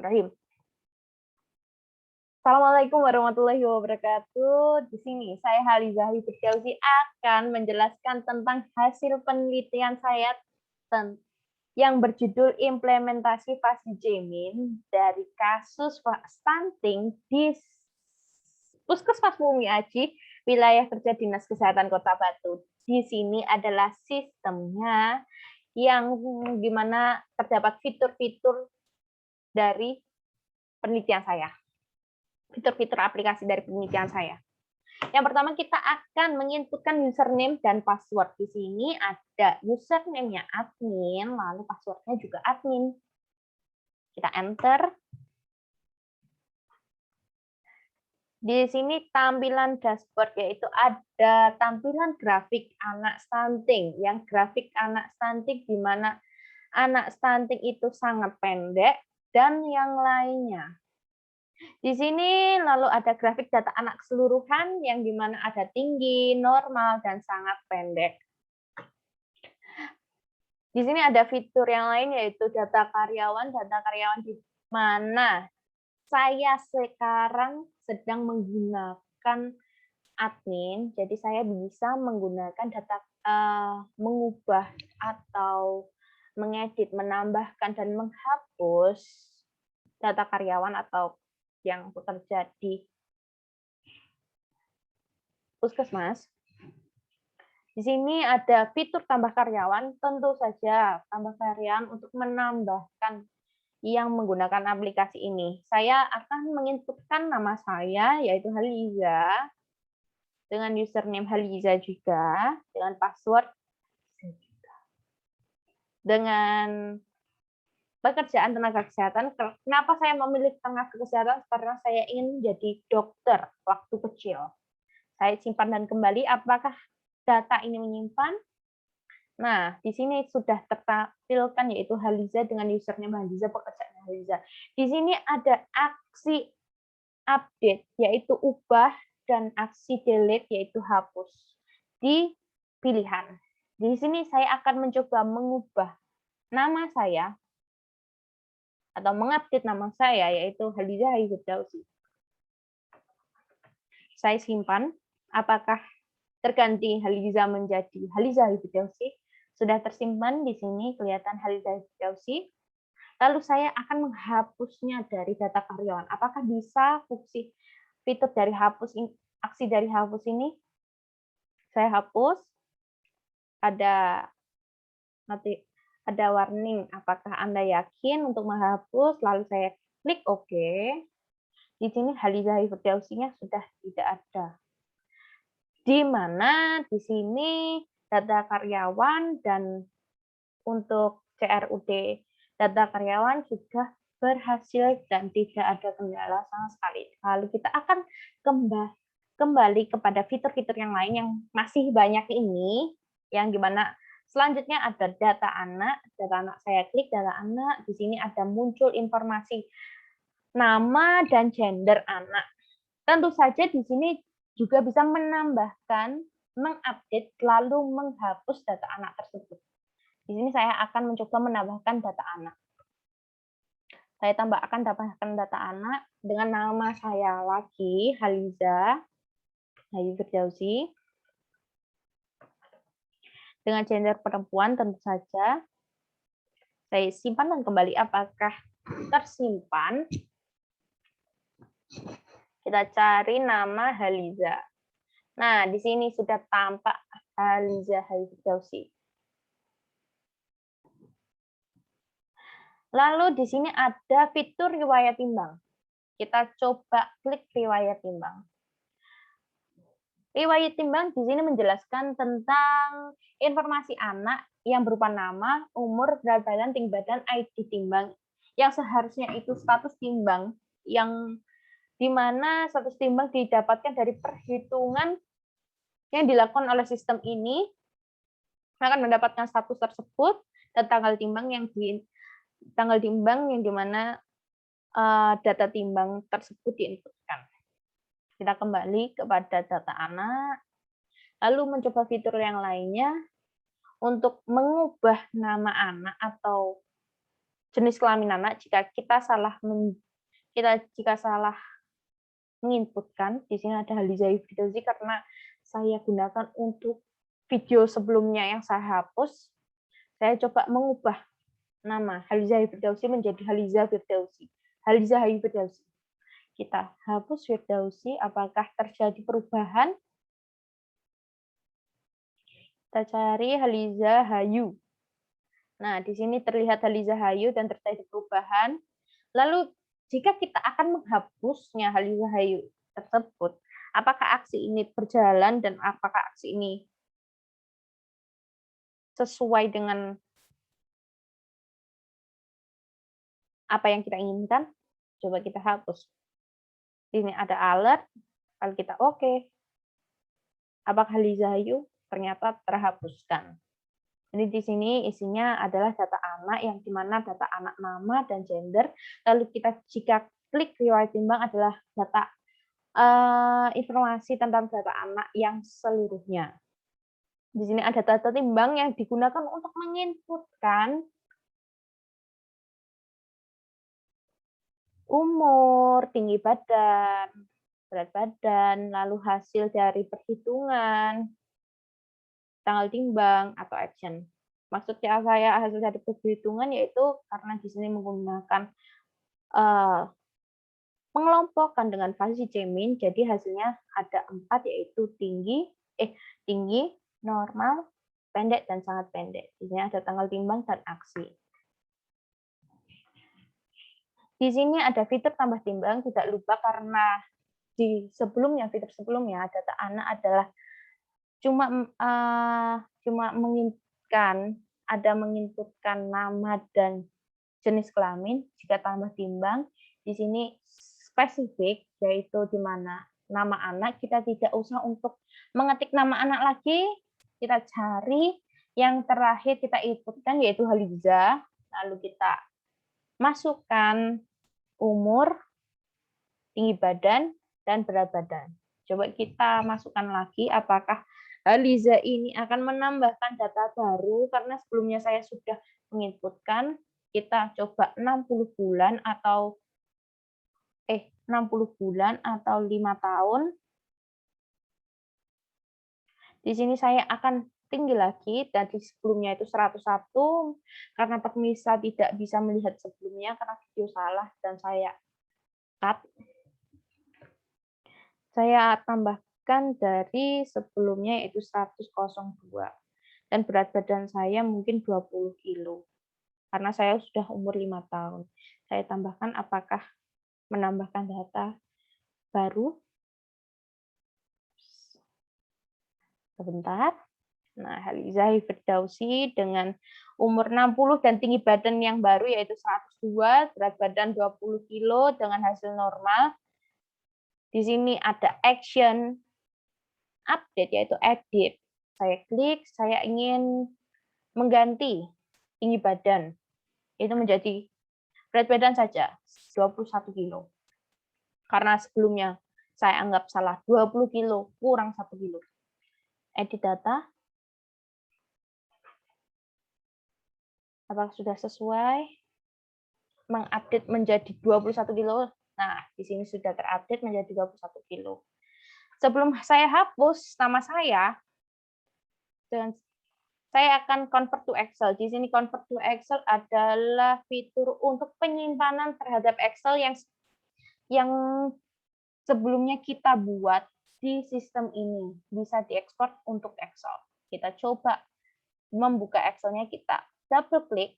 Bismillahirrahmanirrahim. Assalamualaikum warahmatullahi wabarakatuh. Di sini saya Haliza Firdausy akan menjelaskan tentang hasil penelitian saya yang berjudul implementasi fase Jaemin dari kasus stunting di Puskesmas Mumi Aji, wilayah kerja Dinas Kesehatan Kota Batu. Di sini adalah sistemnya yang dimana terdapat fitur-fitur dari penelitian saya. Fitur-fitur aplikasi dari penelitian saya. Yang pertama kita akan menginputkan username dan password. Di sini ada username-nya admin, lalu password-nya juga admin. Kita enter. Di sini tampilan dashboard, yaitu ada tampilan grafik anak stunting. Yang grafik anak stunting di mana anak stunting itu sangat pendek dan yang lainnya. Di sini lalu ada grafik data anak keseluruhan yang dimana ada tinggi, normal, dan sangat pendek. Di sini ada fitur yang lain yaitu data karyawan di mana saya sekarang sedang menggunakan admin, jadi saya bisa menggunakan data mengubah atau mengedit, menambahkan, dan menghapus data karyawan atau yang bekerja di puskesmas. Di sini ada fitur tambah karyawan, tentu saja tambah karyawan untuk menambahkan yang menggunakan aplikasi ini. Saya akan menginputkan nama saya, yaitu Haliza, dengan username Haliza juga, dengan password, dengan pekerjaan tenaga kesehatan. Kenapa saya memilih tenaga kesehatan? Karena saya ingin menjadi dokter waktu kecil. Saya simpan dan kembali apakah data ini menyimpan. Nah, di sini sudah tertampilkan yaitu Haliza dengan username Haliza, pekerjaan Haliza. Di sini ada aksi update yaitu ubah dan aksi delete yaitu hapus di pilihan. Di sini saya akan mencoba mengubah nama saya atau mengupdate nama saya yaitu Haliza Firdausy. Saya simpan. Apakah terganti Haliza menjadi Haliza Firdausy? Sudah tersimpan di sini, kelihatan Haliza Firdausy. Lalu saya akan menghapusnya dari data karyawan. Apakah bisa fungsi fitur dari hapus ini, aksi dari hapus ini? Saya hapus. Ada warning, apakah Anda yakin untuk menghapus? Lalu saya klik OK. Di sini Haliza Firdausy-nya sudah tidak ada. Di mana di sini data karyawan dan untuk CRUD data karyawan sudah berhasil dan tidak ada kendala sama sekali. Lalu kita akan kembali kepada fitur-fitur yang lain yang masih banyak ini, yang dimana selanjutnya ada data anak saya klik data anak, di sini ada muncul informasi nama dan gender anak. Tentu saja di sini juga bisa menambahkan, mengupdate, lalu menghapus data anak tersebut. Di sini saya akan mencoba menambahkan data anak. Saya tambahkan data anak dengan nama saya lagi, Haliza Firdausy. Dengan gender perempuan tentu saja. Saya simpan dan kembali apakah tersimpan. Kita cari nama Haliza. Nah, di sini sudah tampak Haliza Firdausy. Lalu di sini ada fitur riwayat timbang. Kita coba klik riwayat timbang. Riwayat timbang di sini menjelaskan tentang informasi anak yang berupa nama, umur, berat badan, tinggi badan, ID timbang, yang seharusnya itu status timbang, yang dimana status timbang didapatkan dari perhitungan yang dilakukan oleh sistem ini, akan mendapatkan status tersebut dan tanggal timbang yang dimana data timbang tersebut diinputkan. Kita kembali kepada data anak, lalu mencoba fitur yang lainnya untuk mengubah nama anak atau jenis kelamin anak. Jika salah menginputkan, di sini ada Haliza Hifridausi karena saya gunakan untuk video sebelumnya yang saya hapus. Saya coba mengubah nama Haliza Hifridausi menjadi Haliza Firdausi. Haliza Hifridausi. Kita hapus Firdausi, apakah terjadi perubahan? Kita cari Haliza Hayu. Nah, di sini terlihat Haliza Hayu dan terjadi perubahan. Lalu, jika kita akan menghapusnya Haliza Hayu tersebut, apakah aksi ini berjalan dan apakah aksi ini sesuai dengan apa yang kita inginkan? Coba kita hapus. Ini ada alert, kalau kita oke. Apakah Haliza Hayu ternyata terhapuskan? Jadi di sini isinya adalah data anak yang dimana data anak nama dan gender. Lalu kita jika klik riwayat timbang adalah data informasi tentang data anak yang seluruhnya. Di sini ada data timbang yang digunakan untuk menginputkan umur, tinggi badan, berat badan, lalu hasil dari perhitungan, tanggal timbang, atau action. Maksudnya saya hasil dari perhitungan yaitu karena di sini menggunakan pengelompokan dengan fasi Jaemin, jadi hasilnya ada 4 yaitu tinggi, normal, pendek, dan sangat pendek. Di sini ada tanggal timbang dan aksi. Di sini ada fitur tambah timbang, tidak lupa karena di sebelumnya, fitur sebelumnya, data anak adalah cuma menginputkan nama dan jenis kelamin. Jika tambah timbang, di sini spesifik, yaitu di mana nama anak, kita tidak usah untuk mengetik nama anak lagi, kita cari yang terakhir kita inputkan yaitu Haliza, lalu kita masukkan umur, tinggi badan, dan berat badan. Coba kita masukkan lagi apakah Haliza ini akan menambahkan data baru karena sebelumnya saya sudah menginputkan. Kita coba 60 bulan atau 5 tahun. Di sini saya akan tinggi lagi, dari sebelumnya itu 101, karena pemirsa tidak bisa melihat sebelumnya karena video salah dan saya cut. Saya tambahkan dari sebelumnya yaitu 102. Dan berat badan saya mungkin 20 kilo. Karena saya sudah umur 5 tahun. Saya tambahkan apakah menambahkan data baru. Sebentar. Nah, Haliza Hifridausi dengan umur 60 dan tinggi badan yang baru yaitu 102, berat badan 20 kilo dengan hasil normal. Di sini ada action update yaitu edit. Saya klik, saya ingin mengganti tinggi badan. Itu menjadi berat badan saja 21 kilo. Karena sebelumnya saya anggap salah 20 kilo kurang 1 kilo. Edit data. Apakah sudah sesuai? Mengupdate menjadi 21 kilo. Nah, di sini sudah terupdate menjadi 21 kilo. Sebelum saya hapus nama saya, dan saya akan convert to Excel. Di sini convert to Excel adalah fitur untuk penyimpanan terhadap Excel yang sebelumnya kita buat di sistem ini. Bisa diekspor untuk Excel. Kita coba membuka Excel-nya, kita double klik.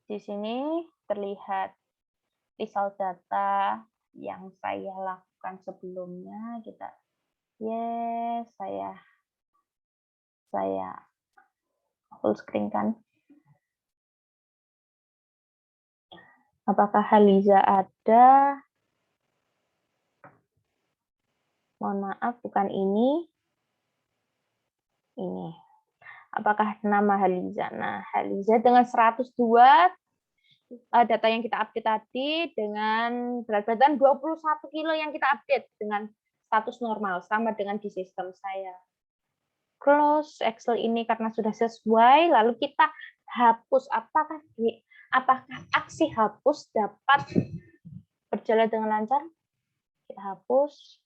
Di sini terlihat result data yang saya lakukan sebelumnya. Kita saya full screen kan. Apakah Haliza ada? Mohon maaf, bukan ini. Ini. Apakah nama Haliza? Nah, Haliza dengan 102 data yang kita update tadi dengan berat badan 21 kilo yang kita update dengan status normal sama dengan di sistem saya. close Excel ini karena sudah sesuai, lalu kita hapus. Apakah aksi hapus dapat berjalan dengan lancar? Kita hapus.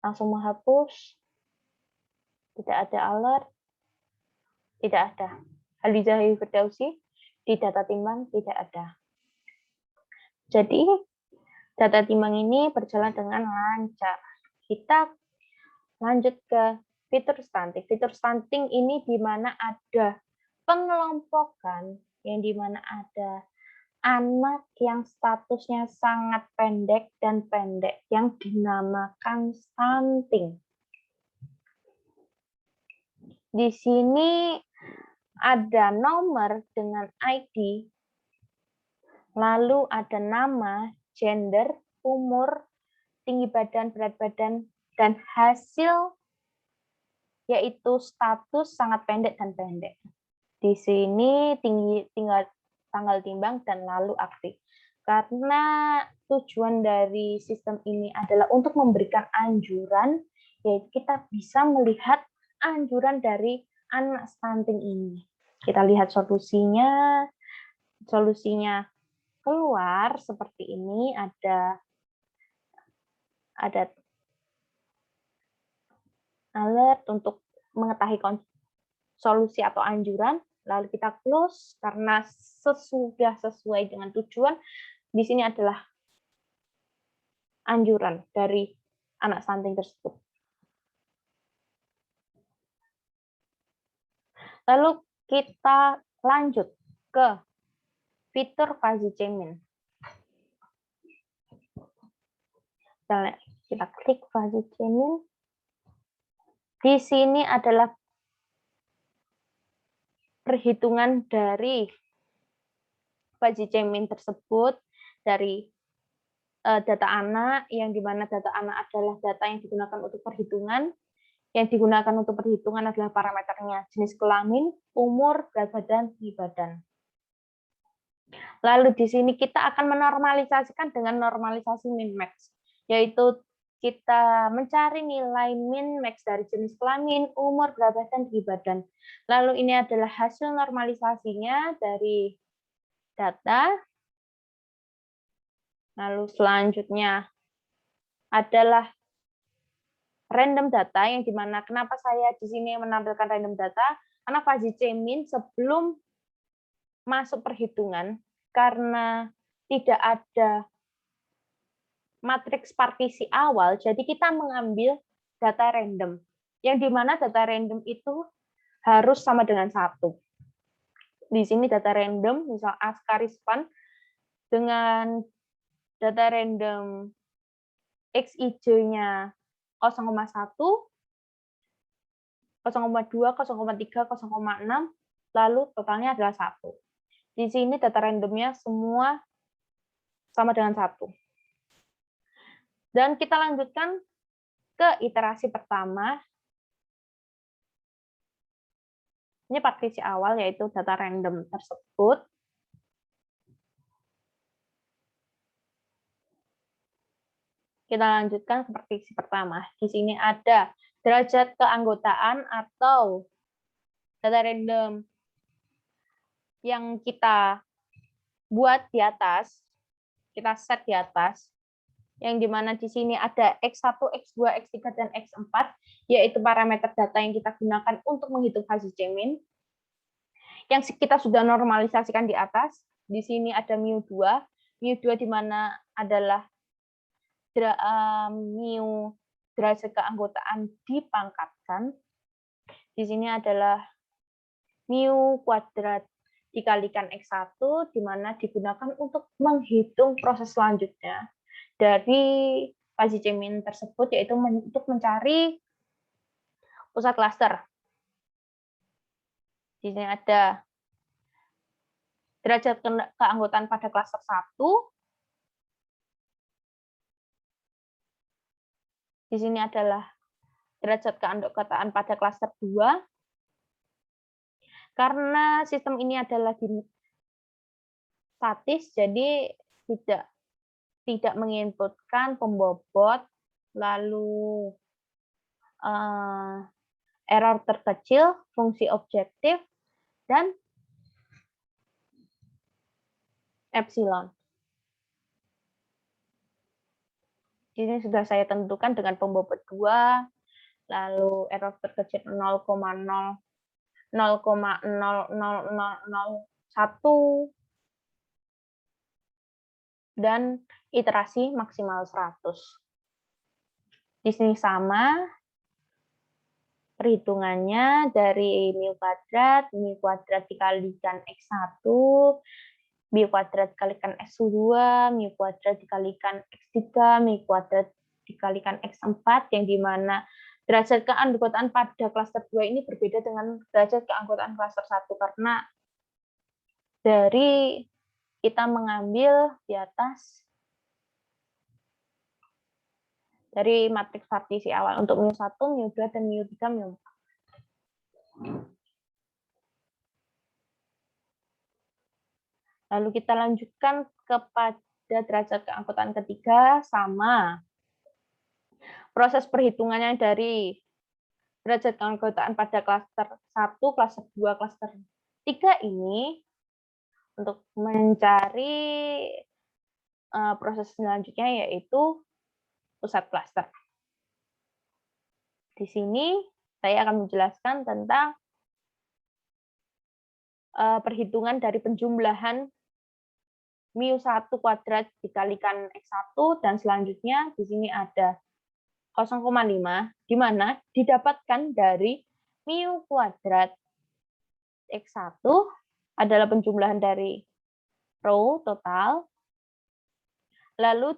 Langsung menghapus. Tidak ada alert. Tidak ada. Halizah Firdausi di data timbang tidak ada. Jadi data timbang ini berjalan dengan lancar. Kita lanjut ke fitur stunting. Fitur stunting ini di mana ada pengelompokan, yang di mana ada anak yang statusnya sangat pendek dan pendek, yang dinamakan stunting. Di sini ada nomor dengan ID, lalu ada nama, gender, umur, tinggi badan, berat badan, dan hasil yaitu status sangat pendek dan pendek. Di sini tinggal tanggal timbang dan lalu aktif. Karena tujuan dari sistem ini adalah untuk memberikan anjuran, yaitu kita bisa melihat anjuran dari anak stunting ini. Kita lihat solusinya. Solusinya keluar seperti ini, ada alert untuk mengetahui solusi atau anjuran, lalu kita close karena sudah sesuai dengan tujuan. Di sini adalah anjuran dari anak stunting tersebut. Lalu kita lanjut ke fitur Fuzzy Chemin. Kita klik Fuzzy Chemin. Di sini adalah perhitungan dari Fuzzy Chemin tersebut dari data anak, yang dimana data anak adalah data yang digunakan untuk perhitungan. Yang digunakan untuk perhitungan adalah parameternya jenis kelamin, umur, berat badan, tinggi badan. Lalu di sini kita akan menormalisasikan dengan normalisasi min-max, yaitu kita mencari nilai min-max dari jenis kelamin, umur, berat badan, tinggi badan. Lalu ini adalah hasil normalisasinya dari data. Lalu selanjutnya adalah random data, yang dimana kenapa saya di sini menampilkan random data, karena Fuzzy Chemin sebelum masuk perhitungan, karena tidak ada matriks partisi awal, jadi kita mengambil data random, yang dimana data random itu harus sama dengan 1. Di sini data random, misal Askarispan, dengan data random XIJ-nya 0,1, 0,2, 0,3, 0,6, lalu totalnya adalah 1. Di sini data randomnya semua sama dengan 1. Dan kita lanjutkan ke iterasi pertama. Ini partisi awal, yaitu data random tersebut. Kita lanjutkan ke partisi pertama. Di sini ada derajat keanggotaan atau data random yang kita buat di atas, kita set di atas, yang dimana di sini ada X1, X2, X3, dan X4, yaitu parameter data yang kita gunakan untuk menghitung Fuzzy Chemin, yang kita sudah normalisasikan di atas. Di sini ada mu2 di mana adalah mu derajat keanggotaan dipangkatkan. Di sini adalah mu kuadrat dikalikan X1, di mana digunakan untuk menghitung proses selanjutnya dari Fuzzy Chemin tersebut, yaitu untuk mencari pusat klaster. Di sini ada derajat keanggotaan pada klaster 1. Di sini adalah derajat keanggotaan pada klaster 2. Karena sistem ini adalah statis, jadi tidak menginputkan pembobot, lalu error terkecil, fungsi objektif, dan epsilon. Ini sudah saya tentukan dengan pembobot 2, lalu error terkecil 0,000001, dan iterasi maksimal 100. Di sini sama perhitungannya dari mu kuadrat dikalikan X1, mu kuadrat dikalikan X2, mu kuadrat dikalikan X3, mu kuadrat dikalikan X4, yang dimana derajat keanggotaan pada klaster 2 ini berbeda dengan derajat keanggotaan klaster 1, karena dari kita mengambil di atas dari matriks partisi awal untuk mu1, mu2, dan mu3, mu4. Lalu kita lanjutkan kepada derajat keanggotaan ketiga, sama. Proses perhitungannya dari derajat keanggotaan pada klaster 1, klaster 2, klaster 3 ini untuk mencari proses selanjutnya, yaitu pusat klaster. Di sini saya akan menjelaskan tentang perhitungan dari penjumlahan mu1 kuadrat dikalikan X1, dan selanjutnya di sini ada 0,5, di mana didapatkan dari mu kuadrat X1 adalah penjumlahan dari row total, lalu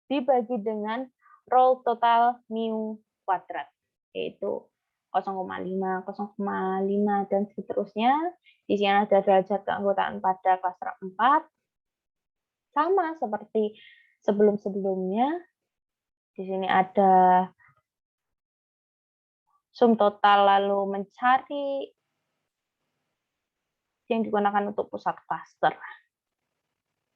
dibagi dengan row total mu kuadrat, yaitu 0,5, 0,5, dan seterusnya. Di sini ada derajat keanggotaan pada klaster 4, sama seperti sebelum-sebelumnya. Di sini ada sum total, lalu mencari yang digunakan untuk pusat klaster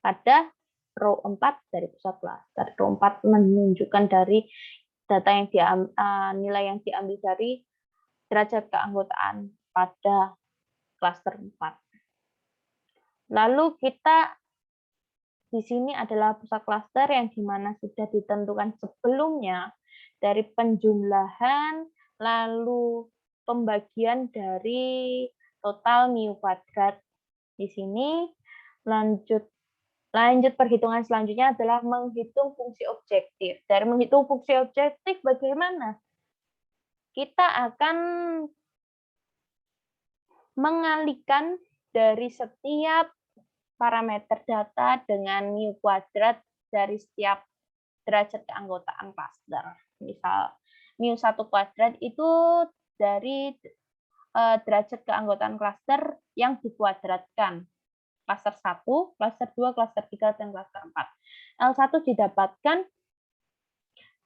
pada row 4 dari pusat klaster. Row 4 menunjukkan dari data yang nilai yang diambil dari derajat keanggotaan pada klaster 4. Lalu kita di sini adalah pusat klaster yang dimana sudah ditentukan sebelumnya dari penjumlahan, lalu pembagian dari total mu kuadrat. Di sini lanjut perhitungan selanjutnya adalah menghitung fungsi objektif. Dari menghitung fungsi objektif bagaimana? Kita akan mengalihkan dari setiap parameter data dengan mu kuadrat dari setiap derajat keanggotaan klaster. Misal mu1 kuadrat itu dari derajat keanggotaan klaster yang dikuadratkan. Klaster 1, klaster 2, klaster 3, dan klaster 4. L1 didapatkan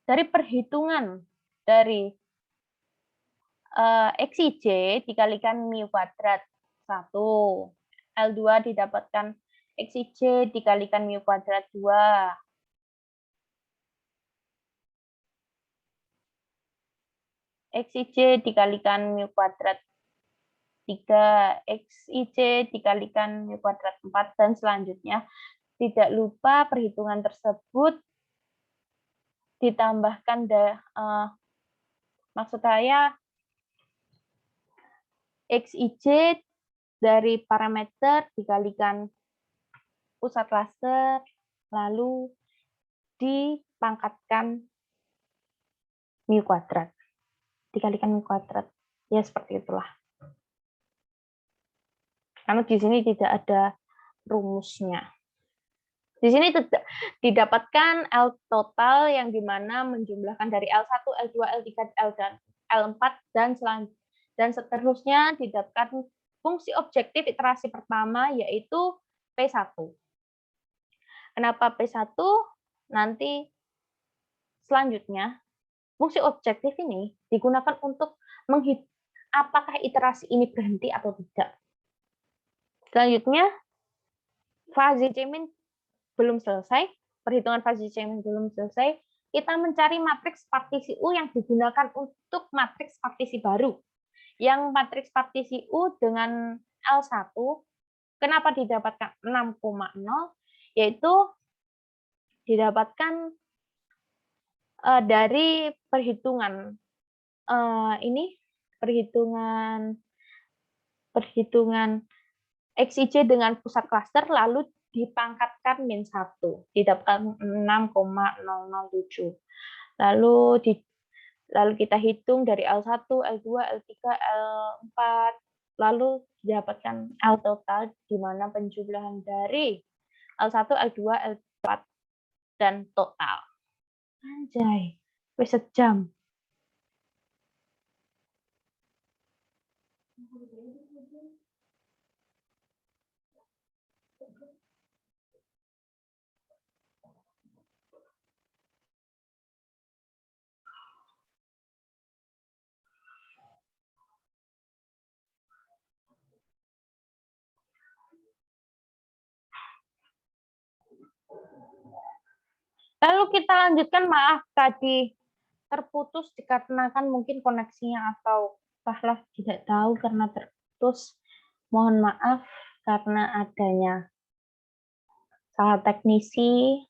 dari perhitungan dari XIJ dikalikan mu kuadrat 1. L2 didapatkan XIJ dikalikan mu kuadrat 2. XIJ dikalikan mu kuadrat 3, XIJ dikalikan mu kuadrat 4, dan selanjutnya. Tidak lupa perhitungan tersebut ditambahkan, maksud saya XIJ dari parameter dikalikan pusat klaster, lalu dipangkatkan mu kuadrat. Dikalikan mu kuadrat. Ya, seperti itulah. Karena di sini tidak ada rumusnya. Di sini didapatkan L total yang dimana menjumlahkan dari L1, L2, L3, L4, dan seterusnya. Didapatkan fungsi objektif iterasi pertama, yaitu P1. Kenapa P1? Nanti selanjutnya, fungsi objektif ini digunakan untuk menghitung apakah iterasi ini berhenti atau tidak. Selanjutnya, fase Cayman belum selesai, perhitungan fase Cayman belum selesai, kita mencari matriks partisi U yang digunakan untuk matriks partisi baru. Yang matriks partisi U dengan L1, kenapa didapatkan 6,0? Yaitu didapatkan dari perhitungan perhitungan XIJ dengan pusat klaster lalu dipangkatkan min 1, didapatkan 6,007. Lalu kita hitung dari L1, L2, L3, L4, lalu didapatkan L total di mana penjumlahan dari L1, L2, L4 dan total. Anjay, wis sejam. Lalu kita lanjutkan, maaf tadi terputus dikarenakan mungkin koneksinya atau entahlah, tidak tahu karena terputus. Mohon maaf karena adanya salah teknisi.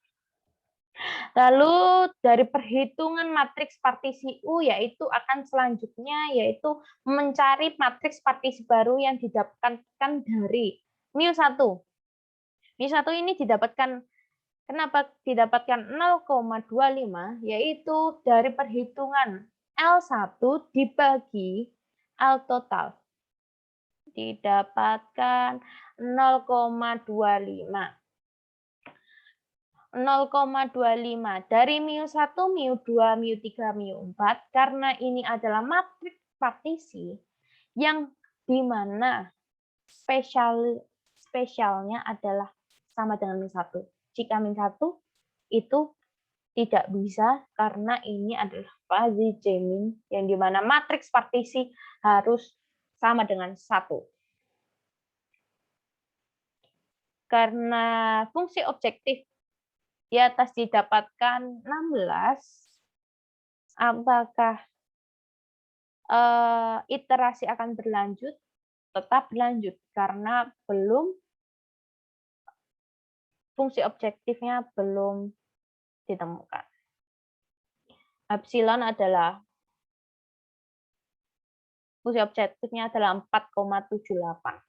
Lalu dari perhitungan matriks partisi U yaitu akan selanjutnya yaitu mencari matriks partisi baru yang didapatkan dari μ1. μ1 ini didapatkan, kenapa didapatkan 0,25, yaitu dari perhitungan L1 dibagi L total. Didapatkan 0,25. 0,25 dari μ1, μ2, μ3, μ4 karena ini adalah matriks partisi yang dimana spesialnya adalah sama dengan min 1. Jika min 1 itu tidak bisa karena ini adalah fuzzy J-min yang dimana matriks partisi harus sama dengan 1. Karena fungsi objektif di atas didapatkan 16, apakah iterasi akan berlanjut? Tetap berlanjut, karena fungsi objektifnya belum ditemukan. Epsilon adalah, fungsi objektifnya adalah 4,78.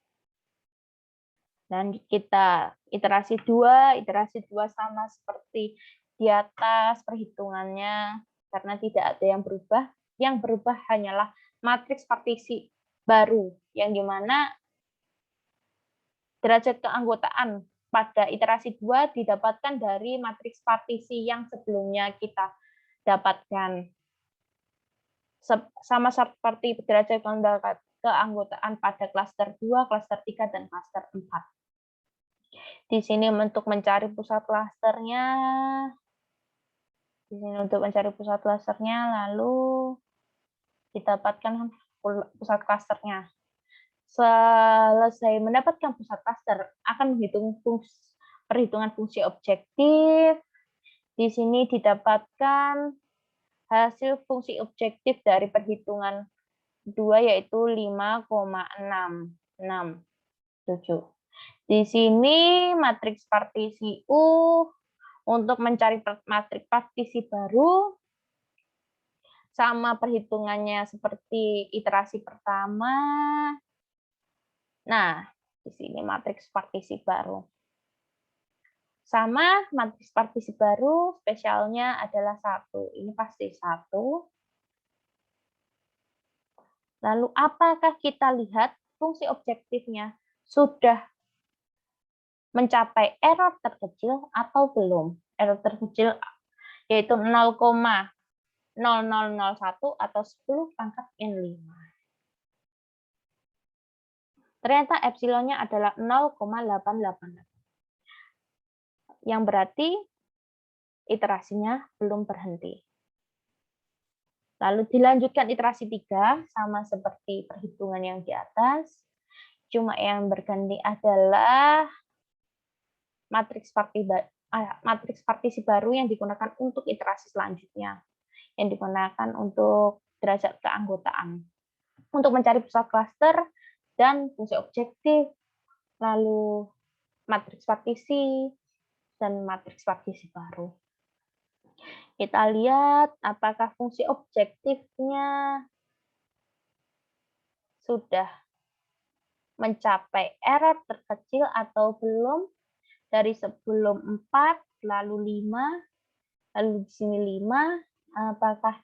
Dan kita iterasi 2 sama seperti di atas perhitungannya karena tidak ada yang berubah. Yang berubah hanyalah matriks partisi baru yang dimana derajat keanggotaan pada iterasi 2 didapatkan dari matriks partisi yang sebelumnya kita dapatkan. Sama seperti derajat keanggotaan pada klaster 2, klaster 3, dan klaster 4. Di sini untuk mencari pusat klasternya, lalu didapatkan pusat klasternya. Selesai mendapatkan pusat klaster, akan menghitung perhitungan fungsi objektif. Di sini didapatkan hasil fungsi objektif dari perhitungan 2 yaitu 5,667. Di sini matriks partisi U untuk mencari matriks partisi baru sama perhitungannya seperti iterasi pertama. Nah, di sini matriks partisi baru. Sama matriks partisi baru spesialnya adalah 1. Ini pasti 1. Lalu apakah kita lihat fungsi objektifnya sudah mencapai error terkecil atau belum? Error terkecil yaitu 0,0001 atau 10 pangkat min 5. Ternyata epsilonnya adalah 0,888. Yang berarti iterasinya belum berhenti. Lalu dilanjutkan iterasi 3 sama seperti perhitungan yang di atas. Cuma yang berganti adalah matriks matriks partisi baru yang digunakan untuk iterasi selanjutnya, yang digunakan untuk derajat keanggotaan, untuk mencari pusat klaster dan fungsi objektif, lalu matriks partisi, dan matriks partisi baru. Kita lihat apakah fungsi objektifnya sudah mencapai error terkecil atau belum. Dari sebelum 4, lalu 5, lalu di sini 5, apakah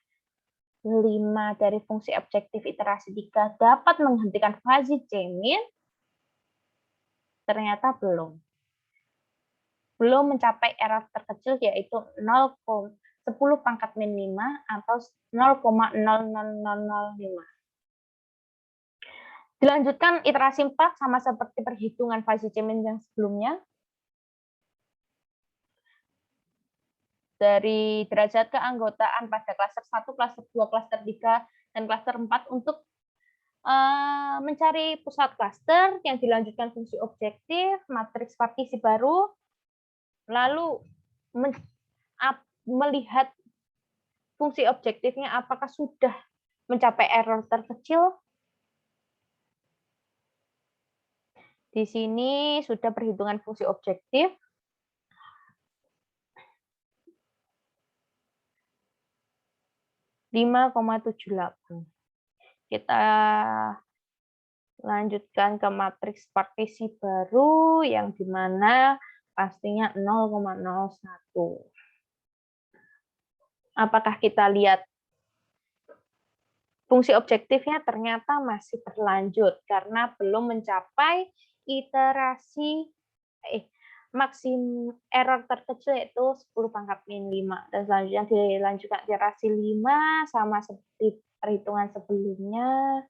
5 dari fungsi objektif iterasi 3 dapat menghentikan fuzzy chain-in? Ternyata belum. Belum mencapai error terkecil yaitu 10 pangkat min 5 atau 0,00005. Dilanjutkan iterasi 4 sama seperti perhitungan fuzzy chain-in yang sebelumnya. Dari derajat keanggotaan pada klaster 1, klaster 2, klaster 3, dan klaster 4 untuk mencari pusat klaster yang dilanjutkan fungsi objektif, matriks partisi baru, lalu melihat fungsi objektifnya apakah sudah mencapai error terkecil. Di sini sudah perhitungan fungsi objektif. 5,78. Kita lanjutkan ke matriks partisi baru yang dimana pastinya 0,01. Apakah kita lihat fungsi objektifnya ternyata masih berlanjut karena belum mencapai iterasi maksimum error terkecil yaitu 10 pangkat min 5. Dan selanjutnya dilanjutkan iterasi 5 sama seperti perhitungan sebelumnya.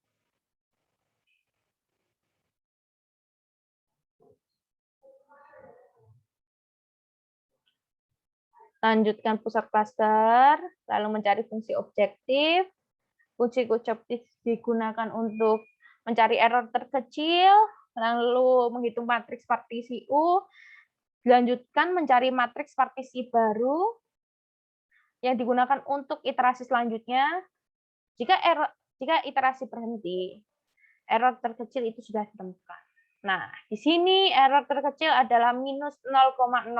Lanjutkan pusat klaster, lalu mencari fungsi objektif. Fungsi objektif digunakan untuk mencari error terkecil, lalu menghitung matriks partisi U. Dilanjutkan mencari matriks partisi baru yang digunakan untuk iterasi selanjutnya. Jika iterasi berhenti, error terkecil itu sudah ditemukan. Nah, di sini error terkecil adalah minus 0,04,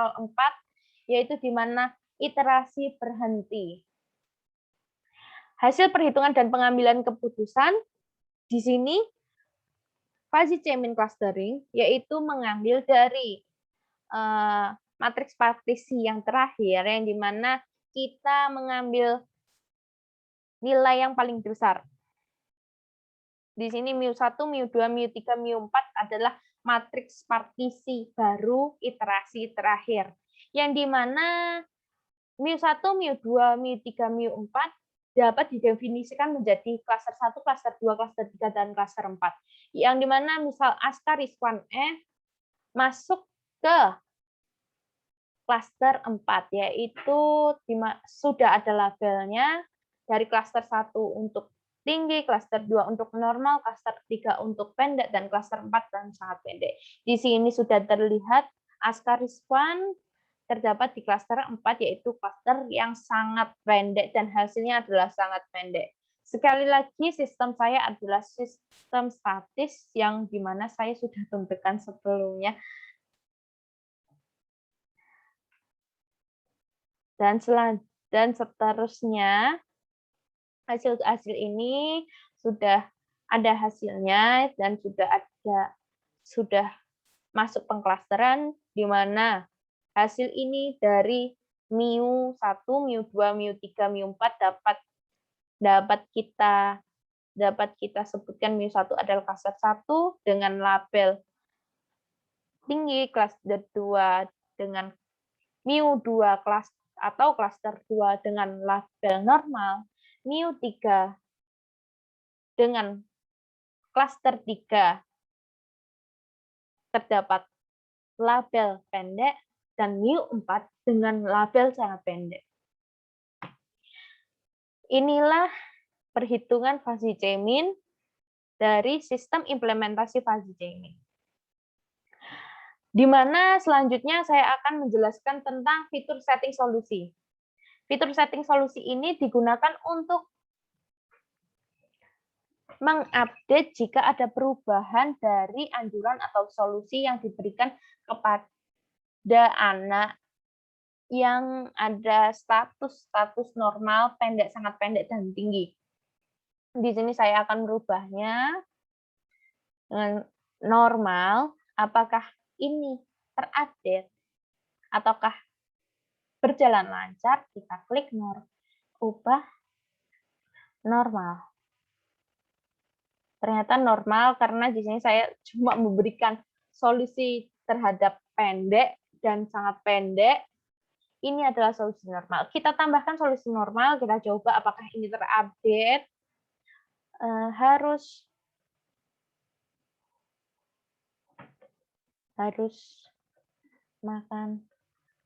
yaitu di mana iterasi berhenti. Hasil perhitungan dan pengambilan keputusan di sini fuzzy chain clustering, yaitu mengambil dari matriks partisi yang terakhir, yang dimana kita mengambil nilai yang paling besar. Di sini mu1, mu2, mu3, mu4 adalah matriks partisi baru iterasi terakhir. Yang dimana mu1, mu2, mu3, mu4 dapat didefinisikan menjadi klaster 1, klaster 2, klaster 3, dan klaster 4. Yang dimana misal Ascaris 1F masuk ke klaster 4, yaitu sudah ada labelnya dari klaster 1 untuk tinggi, klaster 2 untuk normal, klaster 3 untuk pendek, dan klaster 4 dan sangat pendek. Di sini sudah terlihat Ascaris 1 terdapat di klaster 4, yaitu klaster yang sangat pendek dan hasilnya adalah sangat pendek. Sekali lagi, sistem saya adalah sistem statis yang dimana saya sudah tentukan sebelumnya. Dan seterusnya, hasil ini sudah ada hasilnya dan sudah masuk pengklasteran, di mana hasil ini dari mu1, mu2, mu3, mu4 dapat kita sebutkan mu1 adalah klaster 1 dengan label tinggi, klaster 2 dengan mu2 klaster atau klaster 2 dengan label normal, mu3 dengan klaster 3 terdapat label pendek, dan mu4 dengan label sangat pendek. Inilah perhitungan fuzzy chain dari sistem implementasi fuzzy chain. Di mana selanjutnya saya akan menjelaskan tentang fitur setting solusi. Fitur setting solusi ini digunakan untuk mengupdate jika ada perubahan dari anjuran atau solusi yang diberikan kepada anak yang ada status normal, pendek, sangat pendek, dan tinggi. Di sini saya akan merubahnya dengan normal, apakah ini terupdate ataukah berjalan lancar, kita klik ubah normal. Ternyata normal karena di sini saya cuma memberikan solusi terhadap pendek dan sangat pendek. Ini adalah solusi normal. Kita tambahkan solusi normal, kita coba apakah ini terupdate. Harus makan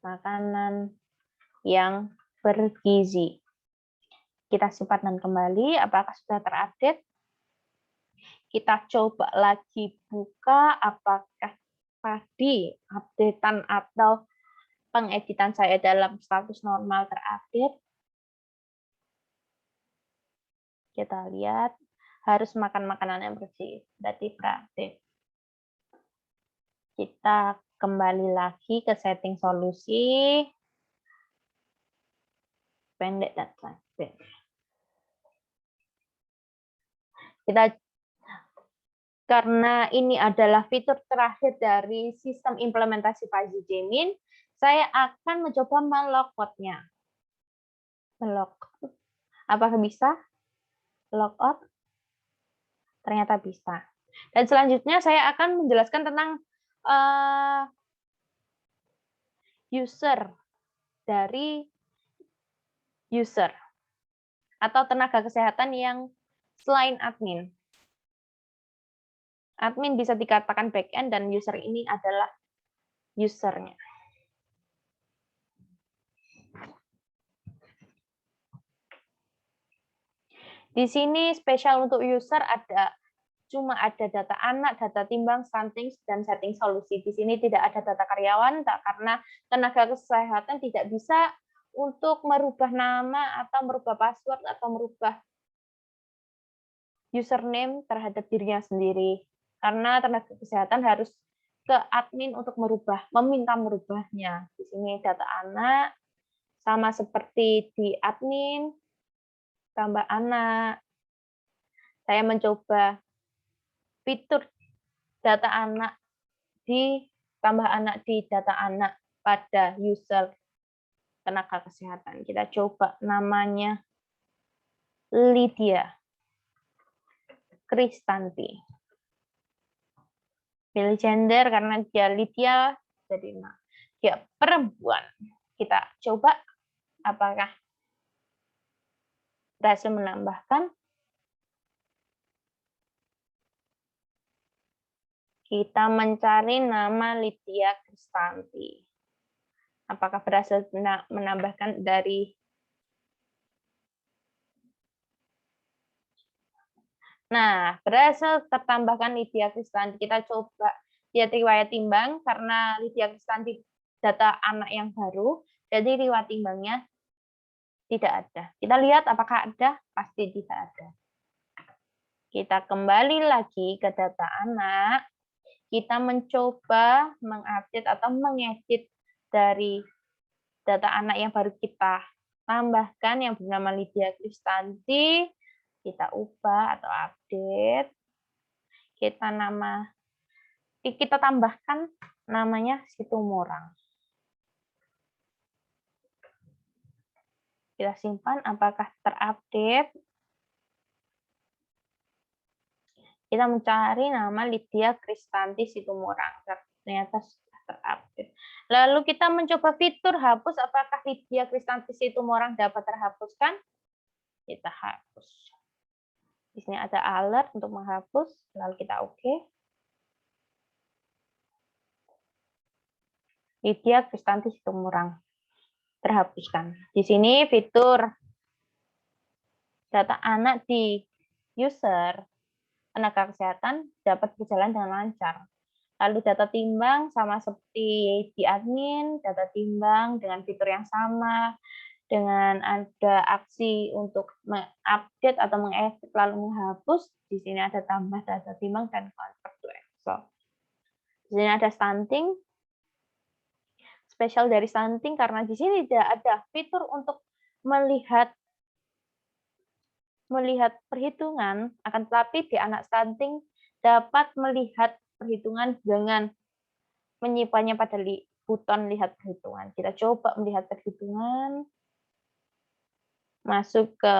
makanan yang bergizi. Kita simpan dan kembali, apakah sudah terupdate? Kita coba lagi buka, apakah tadi updatean atau pengeditan saya dalam status normal terupdate. Kita lihat, harus makan makanan yang bergizi, berarti terupdate. Kita kembali lagi ke setting solusi, pendek dan pendek. Karena ini adalah fitur terakhir dari sistem implementasi Fuzzy Jamin, saya akan mencoba melogoutnya. Melogout. Apakah bisa? Logout? Ternyata bisa. Dan selanjutnya saya akan menjelaskan tentang user dari user atau tenaga kesehatan yang selain admin. Admin bisa dikatakan back-end dan user ini adalah usernya. Di sini spesial untuk user cuma ada data anak, data timbang, stunting, dan setting solusi. Di sini tidak ada data karyawan, karena tenaga kesehatan tidak bisa untuk merubah nama atau merubah password atau merubah username terhadap dirinya sendiri. Karena tenaga kesehatan harus ke admin untuk meminta merubahnya. Di sini data anak, sama seperti di admin, tambah anak. Saya mencoba fitur data anak tambah anak di data anak pada user tenaga kesehatan. Kita coba namanya Lydia Kristanti. Pilih gender karena dia Lydia, jadi dia perempuan. Kita coba apakah berhasil menambahkan. Kita mencari nama Lydia Kristanti. Apakah berhasil menambahkan dari... Nah, berhasil tertambahkan Lydia Kristanti. Kita coba lihat riwayat timbang, karena Lydia Kristanti data anak yang baru, jadi riwayat timbangnya tidak ada. Kita lihat apakah ada, pasti tidak ada. Kita kembali lagi ke data anak, kita mencoba mengupdate atau mengedit dari data anak yang baru kita tambahkan yang bernama Lydia Kristanti, kita ubah atau update. Kita tambahkan namanya Situmorang. Kita simpan apakah terupdate. Kita mencari nama Lydia Kristanti Situmorang. Ternyata sudah terupdate. Lalu kita mencoba fitur hapus, apakah Lydia Kristanti Situmorang dapat terhapuskan? Kita hapus. Di sini ada alert untuk menghapus, lalu kita oke. Lydia Kristanti Situmorang terhapuskan. Di sini fitur data anak di user tenaga kesehatan dapat berjalan dengan lancar. Lalu data timbang sama seperti di admin, data timbang dengan fitur yang sama, dengan ada aksi untuk mengupdate atau mengedit lalu menghapus. Di sini ada tambah data timbang dan convert to Excel. Di sini ada stunting, spesial dari stunting karena di sini tidak ada fitur untuk melihat perhitungan, akan tetapi di anak stunting dapat melihat perhitungan dengan menyimpannya pada button lihat perhitungan. Kita coba melihat perhitungan, masuk ke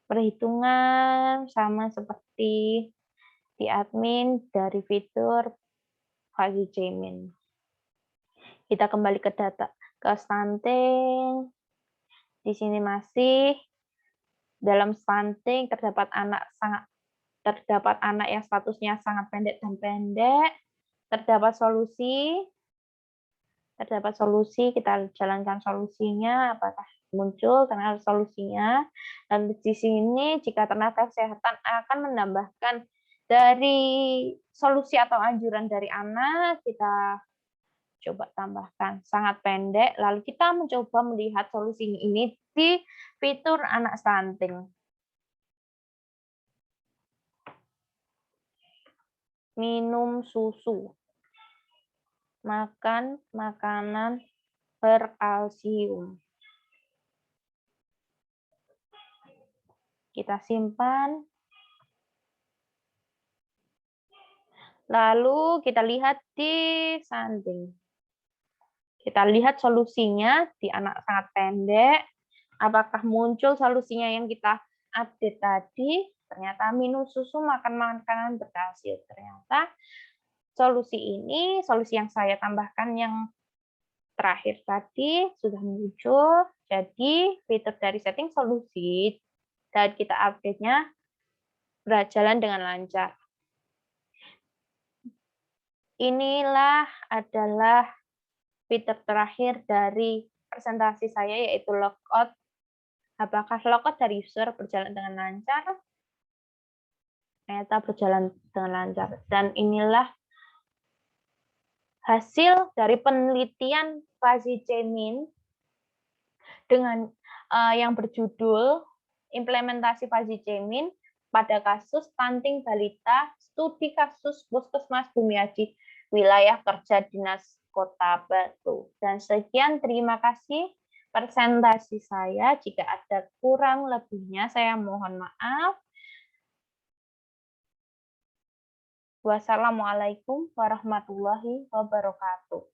perhitungan, sama seperti di admin dari fitur Pagi Jamin. Kita kembali ke data, ke stunting. Di sini masih dalam stunting terdapat anak yang statusnya sangat pendek dan pendek. Terdapat solusi, kita jalankan solusinya, apakah muncul karena solusinya. Dan di sini jika tenaga kesehatan akan menambahkan dari solusi atau anjuran dari anak, kita coba tambahkan sangat pendek, lalu kita mencoba melihat solusi ini di fitur anak stunting. Minum susu, makan makanan berkalsium. Kita simpan. Lalu kita lihat di stunting. Kita lihat solusinya di anak sangat pendek. Apakah muncul solusinya yang kita update tadi? Ternyata minum susu, makan makanan berkalsium. Ternyata solusi yang saya tambahkan yang terakhir tadi sudah muncul. Jadi fitur dari setting solusi dan kita update-nya berjalan dengan lancar. Inilah adalah fitur terakhir dari presentasi saya, yaitu logout. Apakah logout dari user berjalan dengan lancar? Ternyata berjalan dengan lancar. Dan inilah hasil dari penelitian Fuzzy Jamin dengan yang berjudul implementasi Fuzzy Jamin pada kasus stunting balita, studi kasus Puskesmas Bumiaji, wilayah kerja Dinas Kota Batu. Dan sekian, terima kasih presentasi saya. Jika ada kurang lebihnya, saya mohon maaf. Wassalamualaikum warahmatullahi wabarakatuh.